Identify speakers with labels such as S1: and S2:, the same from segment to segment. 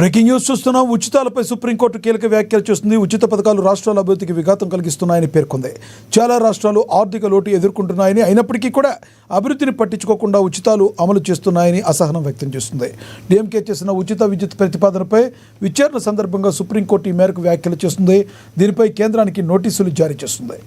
S1: Breaking news చూస్తున్నాం. ఉచితాలపై supreme court కీలక వ్యాఖ్యలు చేస్తుంది. ఉచిత పథకాలు రాష్ట్రాల అభివృద్ధికి విఘాతం కలిగిస్తున్నాయని పేర్కొంది. చాలా రాష్ట్రాలు ఆర్థిక లోటు ఎదుర్కొంటున్నాయని, అయినప్పటికీ కూడా అభివృద్ధిని పట్టించుకోకుండా ఉచితాలు అమలు చేస్తున్నాయని అసహనం వ్యక్తం చేస్తుంది. డీఎంకే చేసిన ఉచిత విద్యుత్ ప్రతిపాదనపై విచారణ సందర్భంగా సుప్రీంకోర్టు ఈ మేరకు వ్యాఖ్యలు చేస్తుంది. దీనిపై కేంద్రానికి నోటీసులు జారీ చేస్తుంది.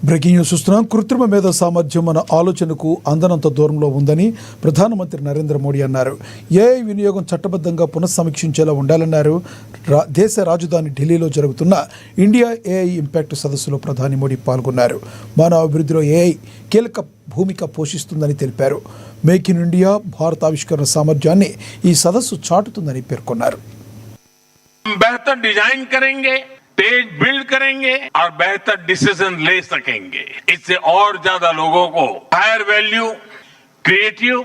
S1: బ్రేకింగ్ న్యూస్ చూస్తున్నాం. కృత్రిమ మేధ సామర్థ్యం మన ఆలోచనకు అందనంత దూరంలో ఉందని ప్రధానమంత్రి నరేంద్ర మోడీ అన్నారు. ఏఐ వినియోగం చట్టబద్ధంగా పునఃసమీక్షించేలా ఉండాలన్నారు. దేశ రాజధాని ఢిల్లీలో జరుగుతున్న ఇండియా ఏఐ ఇంపాక్ట్ సదస్సులో ప్రధాని మోడీ పాల్గొన్నారు. మానవ అభివృద్ధిలో ఏఐ కీలక భూమిక పోషిస్తుందని తెలిపారు. మేక్ ఇన్ ఇండియా భారత ఆవిష్కరణ సామర్థ్యాన్ని ఈ సదస్సు చాటుతుందని పేర్కొన్నారు.
S2: बेहतर डिजाइन करेंगे, तेज बिल्ड करेंगे और बेहतर डिसीजन ले सकेंगे. इससे और ज्यादा लोगों को हायर वैल्यू, क्रिएटिव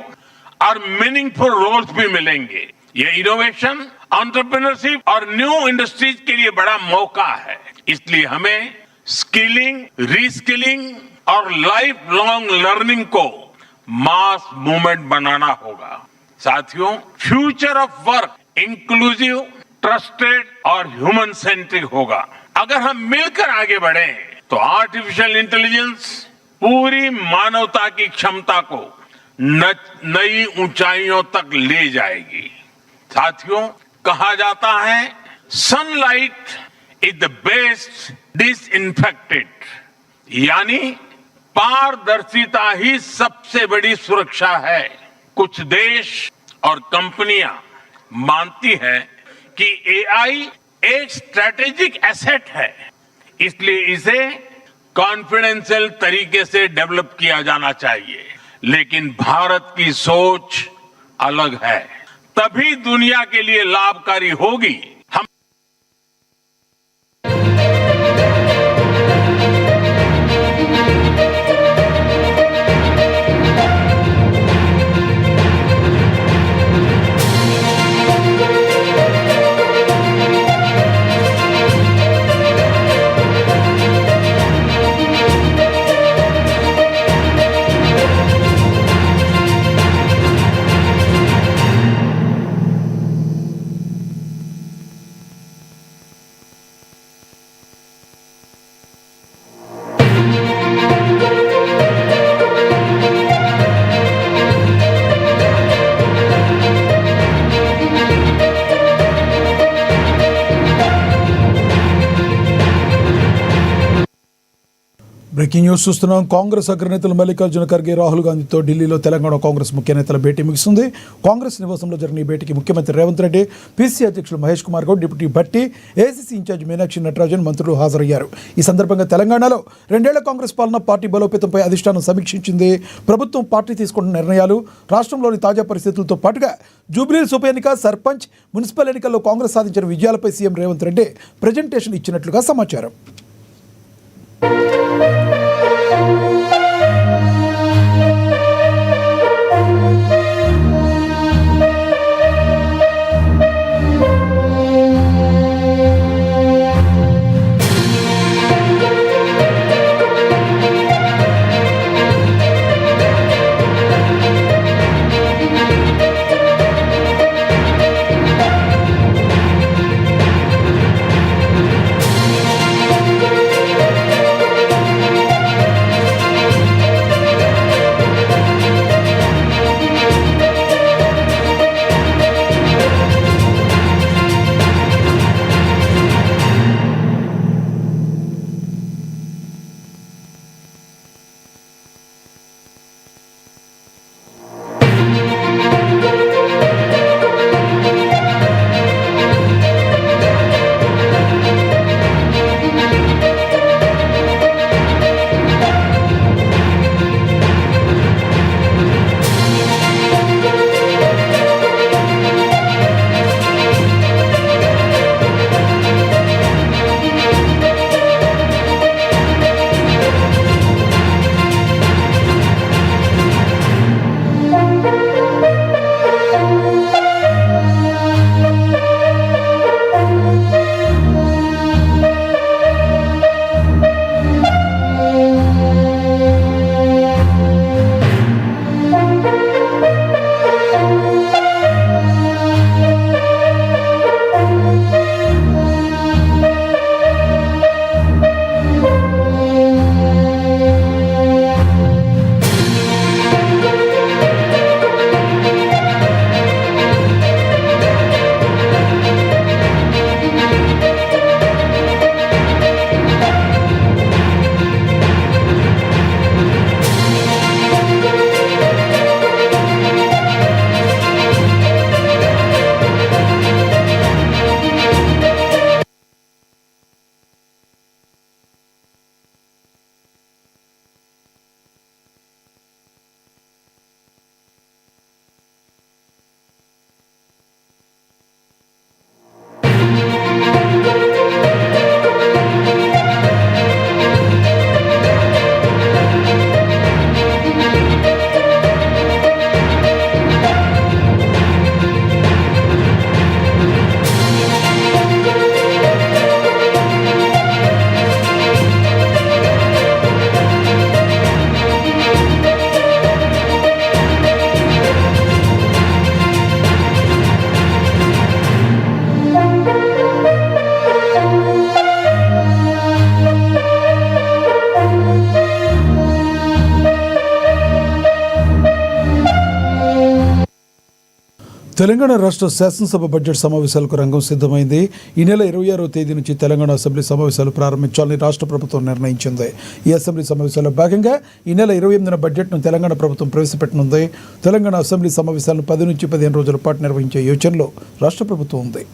S2: और मीनिंगफुल रोल्स भी मिलेंगे. ये इनोवेशन, एंटरप्रेन्योरशिप और न्यू इंडस्ट्रीज के लिए बड़ा मौका है. इसलिए हमें स्किलिंग, रीस्किलिंग और लाइफ लॉन्ग लर्निंग को मास मूवमेंट बनाना होगा. साथियों, future of work inclusive, trusted और ह्यूमन सेंट्रिक होगा. अगर हम मिलकर आगे बढ़े तो आर्टिफिशियल इंटेलिजेंस पूरी मानवता की क्षमता को नई ऊंचाइयों तक ले जाएगी. साथियों, कहा जाता है sunlight is the best disinfectant, यानी पारदर्शिता ही सबसे बड़ी सुरक्षा है. कुछ देश और कंपनियां मानती है कि एआई एक स्ट्रैटेजिक एसेट है, इसलिए इसे कॉन्फिडेंशियल तरीके से डेवलप किया जाना चाहिए. लेकिन भारत की सोच अलग है. तभी दुनिया के लिए लाभकारी होगी. हम
S1: బ్రేకింగ్ న్యూస్ చూస్తున్నాం. కాంగ్రెస్ అగ్రనేతలు మల్లికార్జున ఖర్గే, రాహుల్ గాంధీతో ఢిల్లీలో తెలంగాణ కాంగ్రెస్ ముఖ్య నేతల భేటీ ముగిస్తుంది. కాంగ్రెస్ నివాసంలో జరిగిన ఈ భేటీకి ముఖ్యమంత్రి రేవంత్ రెడ్డి, పీసీసీ అధ్యక్షులు Mahesh Kumar Goud, deputy Bhatti, AICC incharge Meenakshi Natarajan, మంత్రులు హాజరయ్యారు. ఈ సందర్భంగా తెలంగాణలో 2 ఏళ్ల కాంగ్రెస్ పాలన, పార్టీ బలోపేతంపై అధిష్టానం సమీక్షించింది. ప్రభుత్వం, పార్టీ తీసుకుంటున్న నిర్ణయాలు, రాష్ట్రంలోని తాజా పరిస్థితులతో పాటుగా జూబ్లీహిల్స్ ఉప ఎన్నిక, సర్పంచ్, మున్సిపల్ ఎన్నికల్లో కాంగ్రెస్ సాధించిన విజయాలపై సీఎం రేవంత్ రెడ్డి ప్రజెంటేషన్ ఇచ్చినట్లుగా సమాచారం. తెలంగాణ రాష్ట్ర శాసనసభ బడ్జెట్ సమావేశాలకు రంగం సిద్ధమైంది. ఈ నెల 26వ తేదీ నుంచి తెలంగాణ అసెంబ్లీ సమావేశాలు ప్రారంభించాలని రాష్ట్ర ప్రభుత్వం నిర్ణయించింది. ఈ అసెంబ్లీ సమావేశాల్లో భాగంగా ఈ నెల 28న బడ్జెట్ను తెలంగాణ ప్రభుత్వం ప్రవేశపెట్టనుంది. తెలంగాణ అసెంబ్లీ సమావేశాలను 10 నుంచి 15 రోజుల పాటు నిర్వహించే యోచనలో రాష్ట్ర ప్రభుత్వం ఉంది.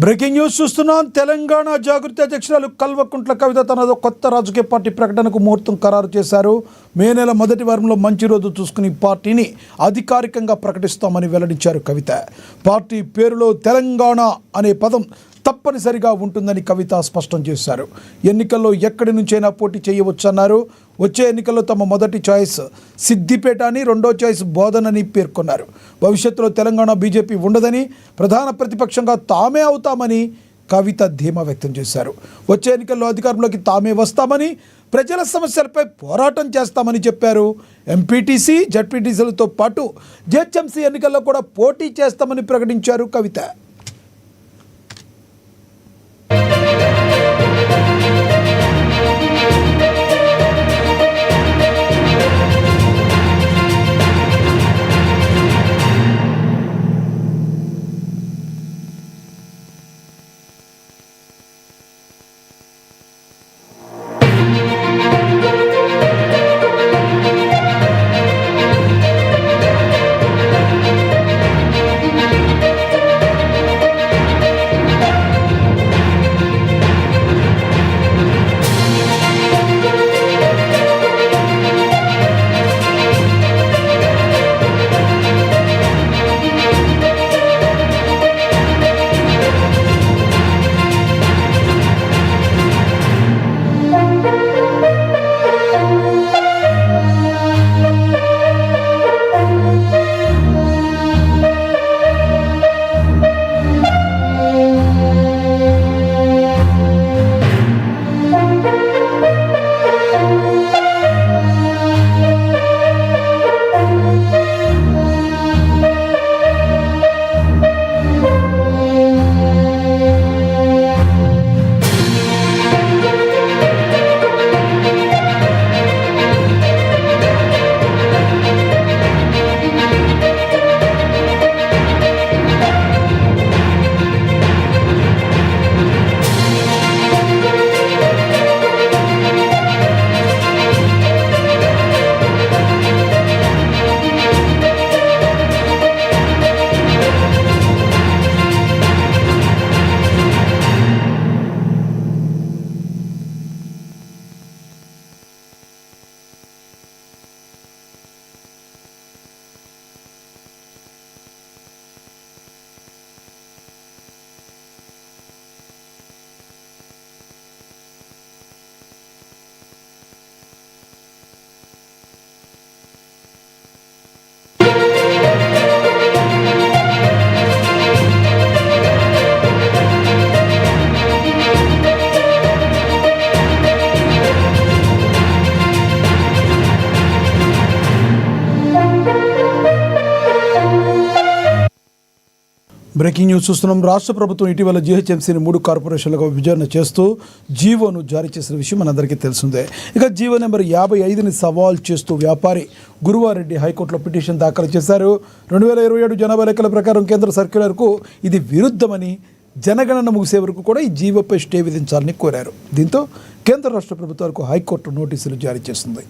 S1: బ్రేకింగ్ న్యూస్ చూస్తున్నాం. తెలంగాణ జాగృతి అధ్యక్షురాలు కల్వకుంట్ల కవిత తనదో కొత్త రాజకీయ పార్టీ ప్రకటనకు ముహూర్తం ఖరారు చేశారు. మే నెల మొదటి వారంలో మంచి రోజు చూసుకుని పార్టీని అధికారికంగా ప్రకటిస్తామని వెల్లడించారు కవిత. పార్టీ పేరులో తెలంగాణ అనే పదం తప్పనిసరిగా ఉంటుందని కవిత స్పష్టం చేశారు. ఎన్నికల్లో ఎక్కడి నుంచైనా పోటీ చేయవచ్చన్నారు. వచ్చే ఎన్నికల్లో తమ మొదటి చాయిస్ సిద్దిపేట అని, రెండో చాయిస్ బోధనని పేర్కొన్నారు. భవిష్యత్తులో తెలంగాణ బీజేపీ ఉండదని, ప్రధాన ప్రతిపక్షంగా తామే అవుతామని కవిత ధీమా వ్యక్తం చేశారు. వచ్చే ఎన్నికల్లో అధికారంలోకి తామే వస్తామని, ప్రజల సమస్యలపై పోరాటం చేస్తామని చెప్పారు. ఎంపీటీసీ, జడ్పీటీసీలతో పాటు జెహెచ్ఎంసీ ఎన్నికల్లో కూడా పోటీ చేస్తామని ప్రకటించారు కవిత. బ్రేకింగ్ న్యూస్ చూస్తున్నాం. రాష్ట్ర ప్రభుత్వం ఇటీవల జీహెచ్ఎంసీని 3 కార్పొరేషన్లుగా విభజన చేస్తూ జీవోను జారీ చేసిన విషయం మనందరికీ తెలిసిందే. ఇక జీవో నెంబర్ 55ని సవాల్ చేస్తూ వ్యాపారి గురువారెడ్డి హైకోర్టులో పిటిషన్ దాఖలు చేశారు. 2027 జనాభా లెక్కల ప్రకారం కేంద్ర సర్క్యులర్కు ఇది విరుద్ధమని, జనగణన ముగిసే వరకు కూడా ఈ జీవోపై స్టే విధించాలని కోరారు. దీంతో కేంద్ర రాష్ట్ర ప్రభుత్వాలకు హైకోర్టు నోటీసులు జారీ చేసింది.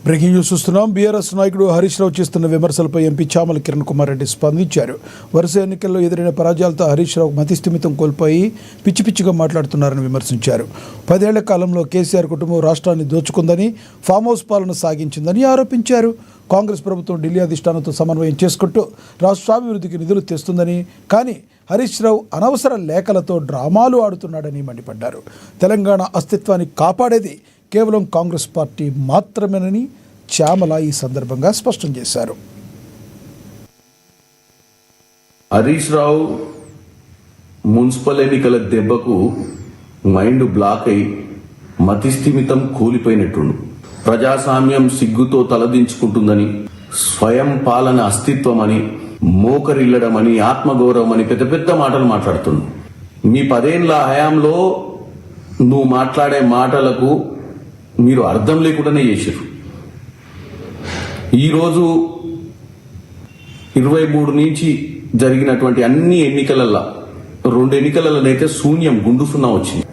S1: బ్రేకింగ్ న్యూస్ చూస్తున్నాం. బీఆర్ఎస్ నాయకుడు హరీష్ రావు చేస్తున్న విమర్శలపై ఎంపీ చామల కిరణ్ కుమార్ రెడ్డి స్పందించారు. వరుస ఎన్నికల్లో ఎదురైన పరాజయాలతో హరీష్ రావు మతిస్థిమితం కోల్పోయి పిచ్చి పిచ్చిగా మాట్లాడుతున్నారని విమర్శించారు. 10 ఏళ్ల కాలంలో కేసీఆర్ కుటుంబం రాష్ట్రాన్ని దోచుకుందని, ఫామ్ హౌస్ పాలన సాగించిందని ఆరోపించారు. కాంగ్రెస్ ప్రభుత్వం ఢిల్లీ అధిష్టానంతో సమన్వయం చేసుకుంటూ రాష్ట్రాభివృద్ధికి నిధులు తెస్తుందని, కానీ హరీష్ రావు అనవసర లేఖలతో డ్రామాలు ఆడుతున్నాడని మండిపడ్డారు. తెలంగాణ అస్తిత్వాన్ని కాపాడేది కేవలం కాంగ్రెస్ పార్టీ మాత్రమేనని చామల ఈ సందర్భంగా స్పష్టం చేశారు.
S3: హరీష్ రావు మున్సిపల్ ఎన్నికల దెబ్బకు మైండ్ బ్లాక్ అయి మతిస్థిమితం కూలిపోయినట్టుండు. ప్రజాస్వామ్యం సిగ్గుతో తలదించుకుంటుందని, స్వయం పాలన అస్తిత్వమని, మోకరిల్లడమని, ఆత్మగౌరవం అని పెద్ద పెద్ద మాటలు మాట్లాడుతుంది. మీ 10 ఏళ్ల హయాంలో నువ్వు మాట్లాడే మాటలకు మీరు అర్థం లేకుండానే చేశారు. ఈరోజు 23 నుంచి జరిగినటువంటి అన్ని ఎన్నికలల్లో 2 ఎన్నికలలోనైతే శూన్యం, గుండు సున్నా వచ్చింది.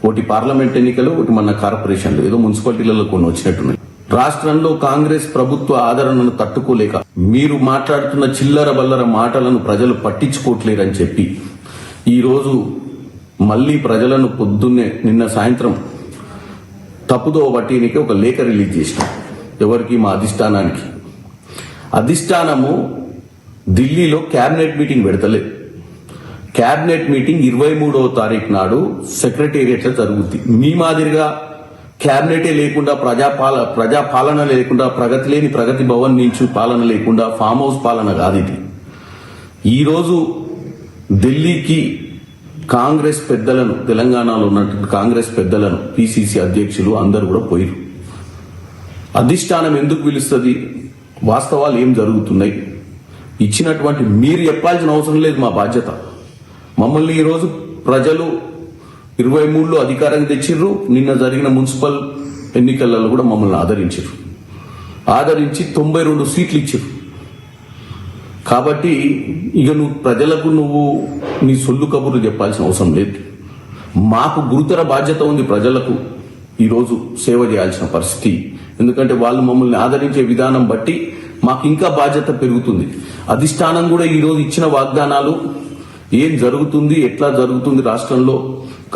S3: ఒకటి పార్లమెంట్ ఎన్నికలు, ఒకటి మన కార్పొరేషన్లు, ఏదో మున్సిపాలిటీలలో కొన్ని వచ్చినట్టున్నాయి. రాష్ట్రంలో కాంగ్రెస్ ప్రభుత్వ ఆదరణను తట్టుకోలేక మీరు మాట్లాడుతున్న చిల్లర బల్లర మాటలను ప్రజలు పట్టించుకోవట్లేరని చెప్పి ఈరోజు మళ్ళీ ప్రజలను పొద్దున్నే నిన్న సాయంత్రం తప్పుదో బట్టినికి ఒక లేఖ రిలీజ్ చేసినాం. ఎవరికి? మా అధిష్టానానికి. అధిష్టానము ఢిల్లీలో క్యాబినెట్ మీటింగ్ పెడతలేదు. క్యాబినెట్ మీటింగ్ 23వ తారీఖు నాడు సెక్రటేరియట్లో జరుగుద్ది. మీ మాదిరిగా క్యాబినెటే లేకుండా, ప్రజాపాలన లేకుండా, ప్రగతి లేని ప్రగతి భవన్ నుంచి పాలన లేకుండా ఫామ్ హౌస్ పాలన కాదు ఇది. ఈరోజు ఢిల్లీకి కాంగ్రెస్ పెద్దలను, తెలంగాణలో ఉన్నటువంటి కాంగ్రెస్ పెద్దలను, పిసిసి అధ్యక్షులు అందరూ కూడా పోయారు. అధిష్టానం ఎందుకు పిలుస్తుంది? వాస్తవాలు ఏం జరుగుతున్నాయి ఇచ్చినటువంటి మీరు చెప్పాల్సిన అవసరం లేదు. మా బాధ్యత. మమ్మల్ని ఈరోజు ప్రజలు 23లో అధికారం తెచ్చిర్రు. నిన్న జరిగిన మున్సిపల్ ఎన్నికలలో కూడా మమ్మల్ని ఆదరించి 92 సీట్లు ఇచ్చారు. కాబట్టి ఇక ప్రజలకు నీ సొల్లు కబుర్లు చెప్పాల్సిన అవసరం లేదు. మాకు గురుతర బాధ్యత ఉంది. ప్రజలకు ఈరోజు సేవ చేయాల్సిన పరిస్థితి. ఎందుకంటే వాళ్ళు మమ్మల్ని ఆదరించే విధానం బట్టి మాకు ఇంకా బాధ్యత పెరుగుతుంది. అధిష్టానం కూడా ఈరోజు ఇచ్చిన వాగ్దానాలు ఏం జరుగుతుంది, ఎట్లా జరుగుతుంది, రాష్ట్రంలో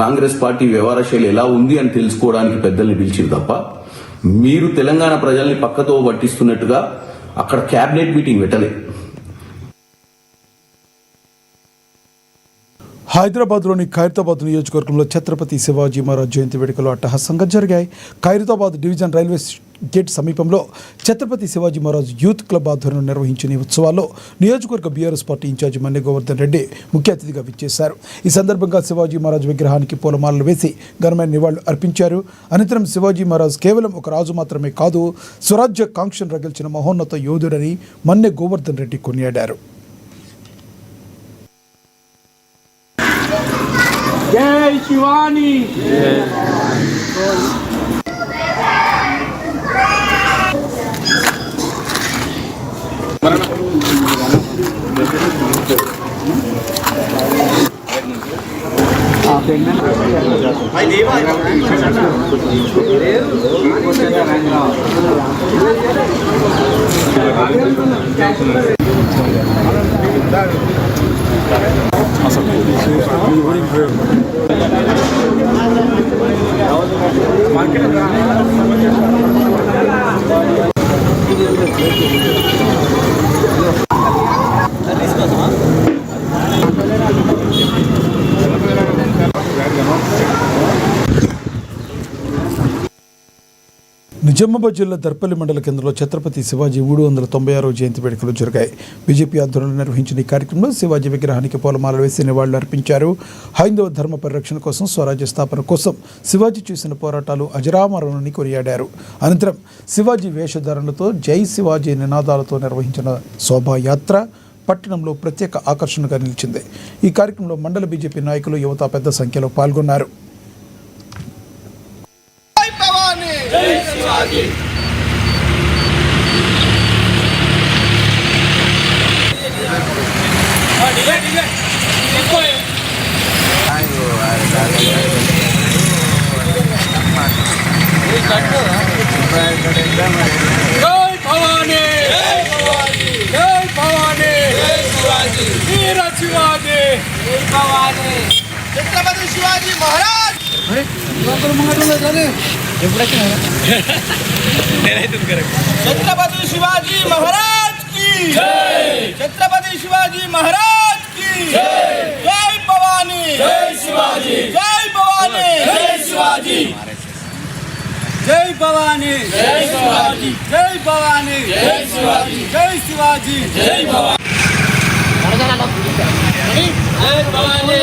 S3: కాంగ్రెస్ పార్టీ వ్యవహార శైలి ఎలా ఉంది అని తెలుసుకోవడానికి పెద్దల్ని పిలిచిరు తప్ప మీరు తెలంగాణ ప్రజల్ని పక్కతో పట్టిస్తున్నట్టుగా అక్కడ క్యాబినెట్ మీటింగ్ పెట్టలే.
S1: హైదరాబాద్లోని ఖైరతాబాద్ నియోజకవర్గంలో ఛత్రపతి శివాజీ మహారాజ్ జయంతి వేడుకలు అట్టహాసంగా జరిగాయి. ఖైరతాబాద్ డివిజన్ రైల్వే గేట్ సమీపంలో ఛత్రపతి శివాజీ మహారాజ్ యూత్ క్లబ్ ఆధ్వర్యంలో నిర్వహించిన ఈ ఉత్సవాల్లో నియోజకవర్గ BRS party incharge Manne Govardhan Reddy ముఖ్య అతిథిగా విచ్చేశారు. ఈ సందర్భంగా శివాజీ మహారాజ్ విగ్రహానికి పూలమాలలు వేసి ఘనమైన నివాళులు అర్పించారు. అనంతరం శివాజీ మహారాజ్ కేవలం ఒక రాజు మాత్రమే కాదు, స్వరాజ్య కాంక్షను రగిల్చిన మహోన్నత యోధుడని మన్నె గోవర్ధన్ రెడ్డి కొనియాడారు.
S4: జై శివాని.
S1: నిజామాబాద్ జిల్లా దర్పల్లి మండల కేంద్రంలో ఛత్రపతి శివాజీ 396వ జయంతి వేడుకలు జరిగాయి. బీజేపీ ఆధ్వర్యంలో నిర్వహించిన ఈ కార్యక్రమంలో శివాజీ విగ్రహానికి పూలమాలలు వేసి నివాళులు అర్పించారు. హైందవ ధర్మ పరిరక్షణ కోసం, స్వరాజ్య స్థాపన కోసం శివాజీ చేసిన పోరాటాలు అజరామరణని కొనియాడారు. అనంతరం శివాజీ వేషధారణలతో జై శివాజీ నినాదాలతో నిర్వహించిన శోభాయాత్ర పట్టణంలో ప్రత్యేక ఆకర్షణగా నిలిచింది. ఈ కార్యక్రమంలో మండల బీజేపీ నాయకులు, యువత పెద్ద సంఖ్యలో పాల్గొన్నారు.
S5: छत्रपति शिवाजी महाराज छत्रपति शिवाजी महाराज की छत्रपति शिवाजी महाराज की जय भवानी जय शिवाजी जय भवानी जय शिवाजी जय भवानी जय शिवाजी जय भवानी जय शिवाजी जय शिवाजी जय भवानी जय भवानी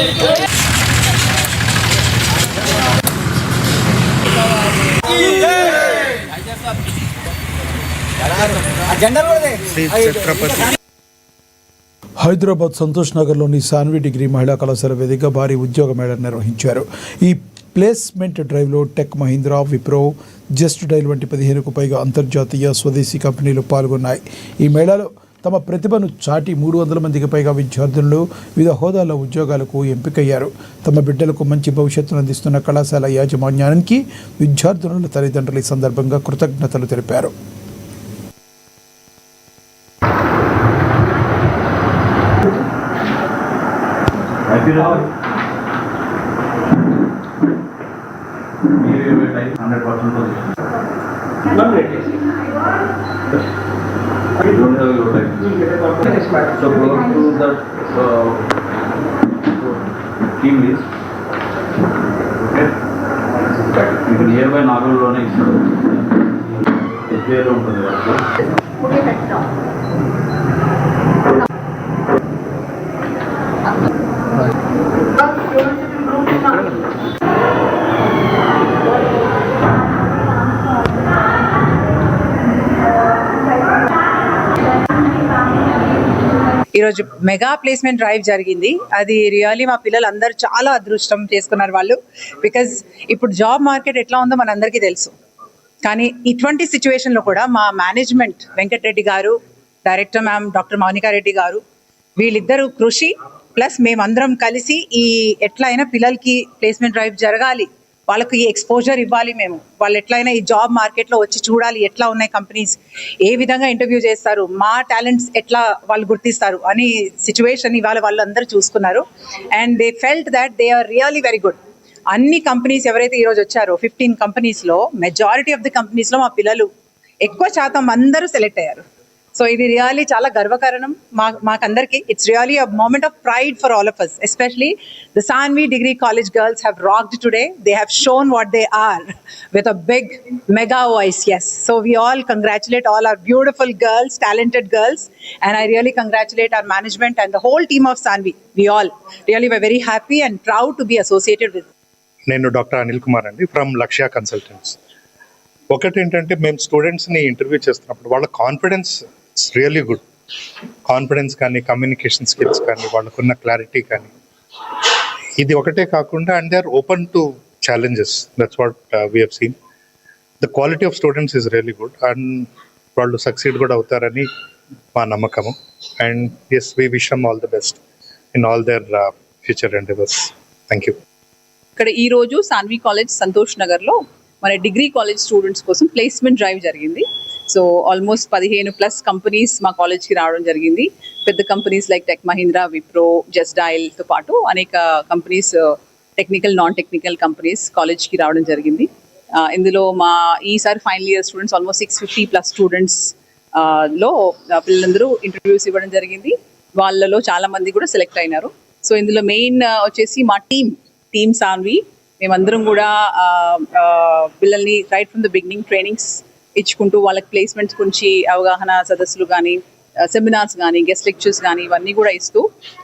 S1: హైదరాబాద్ సంతోష్ నగర్లోని సాన్వి డిగ్రీ మహిళా కళాశాల వేదికగా భారీ ఉద్యోగ మేళా నిర్వహించారు. ఈ ప్లేస్మెంట్ డ్రైవ్లో tech Mahindra, Wipro, just dial వంటి 15కు పైగా అంతర్జాతీయ, స్వదేశీ కంపెనీలు పాల్గొన్నాయి. ఈ మేళాలో తమ ప్రతిభను చాటి 300 మందికి పైగా విద్యార్థులు వివిధ హోదాల్లో ఉద్యోగాలకు ఎంపికయ్యారు. తమ బిడ్డలకు మంచి భవిష్యత్తును అందిస్తున్న కళాశాల యాజమాన్యానికి విద్యార్థుల తల్లిదండ్రులు ఈ సందర్భంగా కృతజ్ఞతలు తెలిపారు.
S6: You don't have your time. So go to the team list. Okay. It is nearby Nagal lone istadu. SBI lo untundi కదా. Okay, పెట్టా.
S7: ఈరోజు మెగా ప్లేస్మెంట్ డ్రైవ్ జరిగింది. అది రియల్లీ మా పిల్లలు అందరూ చాలా అదృష్టం చేసుకున్నారు వాళ్ళు. బికాజ్ ఇప్పుడు జాబ్ మార్కెట్ ఎట్లా ఉందో మనందరికీ తెలుసు. కానీ ఇటువంటి సిచ్యువేషన్లో కూడా మా మేనేజ్మెంట్ వెంకటరెడ్డి గారు, director ma'am doctor Mounika Reddy గారు, వీళ్ళిద్దరూ కృషి ప్లస్ మేమందరం కలిసి ఈ ఎట్లా అయినా పిల్లలకి ప్లేస్మెంట్ డ్రైవ్ జరగాలి, వాళ్ళకి ఎక్స్పోజర్ ఇవ్వాలి, మేము వాళ్ళు ఎట్లయినా ఈ జాబ్ మార్కెట్లో వచ్చి చూడాలి ఎట్లా ఉన్నాయి కంపెనీస్, ఏ విధంగా ఇంటర్వ్యూ చేస్తారు, మా టాలెంట్స్ ఎట్లా వాళ్ళు గుర్తిస్తారు అని సిచ్యువేషన్ ఇవాళ వాళ్ళందరూ చూసుకున్నారు. And they felt that they are really very good. అన్ని కంపెనీస్ ఎవరైతే ఈరోజు వచ్చారో 15 కంపెనీస్లో మెజారిటీ ఆఫ్ ది కంపెనీస్లో మా పిల్లలు ఎక్కువ శాతం అందరూ సెలెక్ట్ అయ్యారు. సో ఇది రియల్లీ చాలా గర్వకారణం మాకందరికి. It's really a moment of pride for all of us, especially the Sanvi Degree College girls have rocked today. They have shown what they are with a big mega voice. Yes, so we all congratulate all our beautiful girls, talented girls, and I really congratulate our management and the whole team of Sanvi. We all really were very happy and proud to be associated with.
S8: నేను doctor Anil Kumar అండి from లక్ష్య consultants. ఒకటి ఏంటంటే మేము స్టూడెంట్స్ని interview చేస్తున్నప్పుడు వాళ్ళ confidence it's really good. Confidence కానీ, కమ్యూనికేషన్ స్కిల్స్ కానీ, వాళ్ళకున్న క్లారిటీ కానీ, ఇది ఒకటే కాకుండా and they are open to challenges. That's what we have seen. The quality of students is really good and వాళ్ళు సక్సీడ్ కూడా అవుతారని మా నమ్మకము. And yes, we wish them all the best in all their future endeavours. Thank you.
S9: ఇక్కడ ఈ రోజు Sanvi college Santosh నగర్లో మన డిగ్రీ కాలేజ్ స్టూడెంట్స్ కోసం ప్లేస్మెంట్ డ్రైవ్ జరిగింది. సో ఆల్మోస్ట్ 15+ కంపెనీస్ మా కాలేజ్కి రావడం జరిగింది. పెద్ద కంపెనీస్ లైక్ టెక్ మహీంద్రా, విప్రో, జస్ట్ డయల్తో పాటు అనేక companies, technical, non technical companies కాలేజ్కి రావడం జరిగింది. ఇందులో మా ఈసారి final year students almost 650+ students లో పిల్లలందరూ ఇంటర్వ్యూస్ ఇవ్వడం జరిగింది. వాళ్ళలో చాలా మంది కూడా సెలెక్ట్ అయినారు. సో ఇందులో మెయిన్ వచ్చేసి మా టీమ్ సాన్వి, మేమందరం కూడా పిల్లల్ని right from the beginning trainings ఇచ్చుకుంటూ వాళ్ళకి ప్లేస్మెంట్స్ గురించి అవగాహన సదస్సులు కానీ, సెమినార్స్ కానీ, గెస్ట్ లెక్చర్స్ కానీ ఇవన్నీ కూడా ఇస్తూ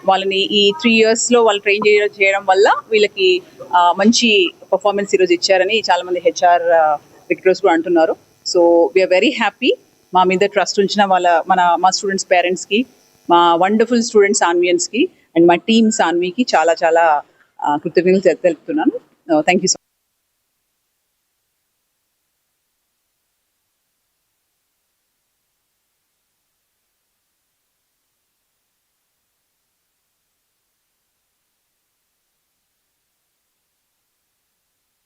S9: వాళ్ళని ఈ 3 yearsలో వాళ్ళు ట్రైన్ చేయడం వల్ల వీళ్ళకి మంచి పర్ఫార్మెన్స్ ఈరోజు ఇచ్చారని చాలామంది హెచ్ఆర్ రిక్రూటర్స్ కూడా అంటున్నారు. So we're very happy. మా మీద ట్రస్ట్ ఉంచిన మా స్టూడెంట్స్ పేరెంట్స్కి, మా వండర్ఫుల్ స్టూడెంట్స్ సాన్వియన్స్కి అండ్ మా టీమ్ సాన్వికి చాలా చాలా కృతజ్ఞతలు తెలుపుతున్నాను. Thank you so much.